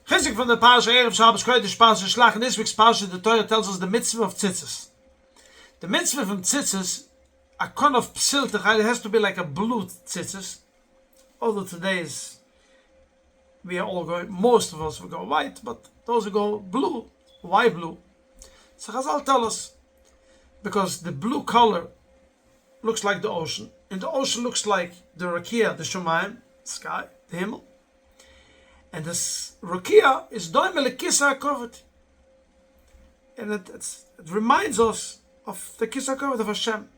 Chizuk from the Parsha, Erev Shabbos, Kodesh Parsha, Shlach. In this week's Parsha, the Torah tells us the mitzvah of tzitzis. The mitzvah from tzitzis, a kind of psiltach, it has to be like a blue tzitzis. Although today we are all going, most of us will go white, but those who go blue, why blue? So Chazal tell us, because the blue color looks like the ocean, and the ocean looks like the rakia, the Shemayim, sky, the Himmel. And this rakia is doimel kisa kovet, and it reminds us of the kisa kovet of Hashem.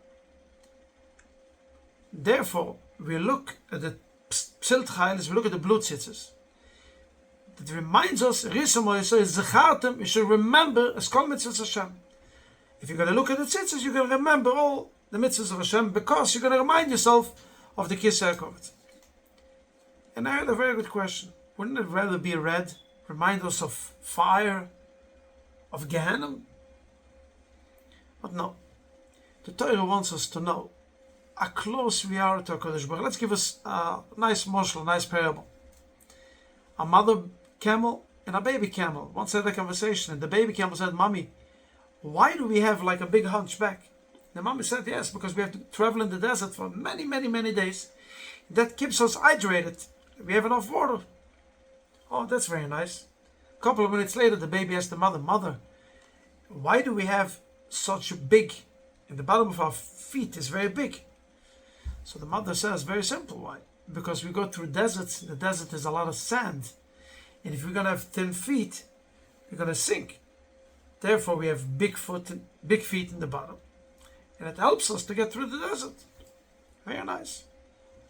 Therefore, we look at the psilt chaylis, we look at the blue tzitzis. It reminds us, you should remember as kol mitzvahs Hashem. If you're going to look at the tzitzis, you're going to remember all the mitzvahs of Hashem, because you're going to remind yourself of the kisa kovet. And I had a very good question. Wouldn't it rather be red? Remind us of fire, of Gehenna? But no. The Torah wants us to know how close we are to HaKadosh Baruch Hu. Let's give us a nice moshel, a nice parable. A mother camel and a baby camel once had a conversation, and the baby camel said, "Mommy, why do we have like a big hunchback?" The mommy said, "Yes, because we have to travel in the desert for many, many, many days. That keeps us hydrated. We have enough water." Oh, that's very nice. A couple of minutes later, the baby asked the mother, "Mother, why do we have such a big, and the bottom of our feet is very big?" So the mother says, very simple, why? Because we go through deserts. The desert is a lot of sand. And if we're going to have thin feet, we're going to sink. Therefore, we have big feet in the bottom. And it helps us to get through the desert. Very nice.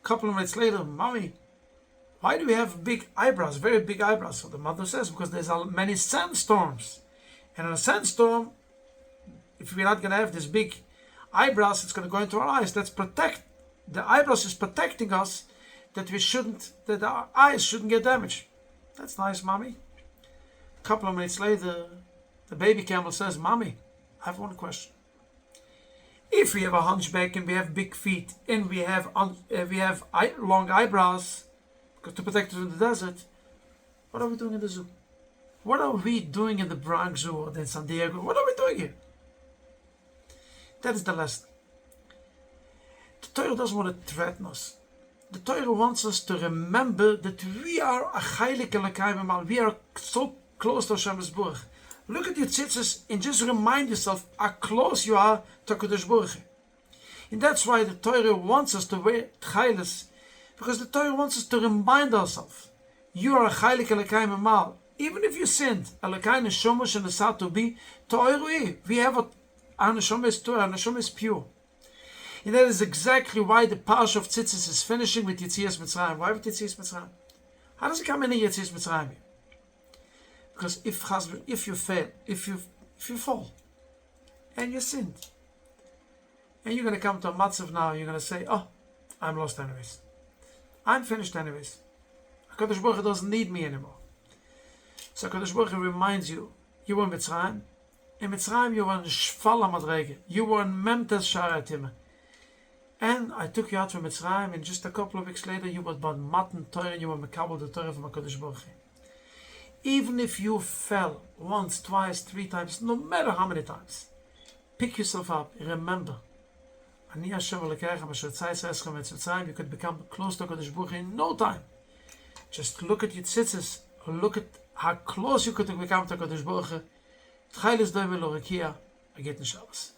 A couple of minutes later, "Mommy, why do we have big eyebrows, very big eyebrows?" So the mother says, because there's many sandstorms. And in a sandstorm, if we're not going to have this big eyebrows, it's going to go into our eyes. The eyebrows is protecting us that our eyes shouldn't get damaged. That's nice, Mommy. A couple of minutes later, the baby camel says, "Mommy, I have one question. If we have a hunchback and we have big feet and we have long eyebrows, to protect us in the desert, what are we doing in the zoo? What are we doing in the Bronx Zoo or in San Diego? What are we doing here?" That is the lesson. The Torah doesn't want to threaten us. The Torah wants us to remember that we are a chaylik elokayim. We are so close to Hashem's Baruch. Look at your tzitzis and just remind yourself how close you are to HaKadosh Baruch Hu. And that's why the Torah wants us to wear tchailis, because the Torah wants us to remind ourselves, you are a chaylik elokayim amal. Even if you sinned, elokayim neshomosh and asat to be to'irui. We have our neshama is Torah, our neshama is pure. And that is exactly why the Parsha of Tzitzit is finishing with Yetzias Mitzrayim. Why with Yetzias Mitzrayim? How does it come in Yetzias Mitzrayim? Because if you fail, if you fall, and you sinned, and you're going to come to a matzav now, you're going to say, "Oh, I'm lost anyways. I'm finished anyways. HaKadosh Baruch Hu doesn't need me anymore." So HaKadosh Baruch Hu reminds you, you were in Mitzrayim. In Mitzrayim you were in Shfala Madrege. You were in Memtes Sharatim. And I took you out from Mitzrayim, and just a couple of weeks later you were bought Matan Torah, and you were Mekabel the Torah from HaKadosh Baruch Hu. Even if you fell once, twice, 3 times, no matter how many times, pick yourself up, remember, Ani Hashem Elokeichem asher tzayis eschem et Mitzrayim. You could become close to HaKadosh Baruch Hu in no time. Just look at your tzitzis, or look at how close you could become to HaKadosh Baruch Hu. Tchailis doimel orakia, a gittin Shabbos.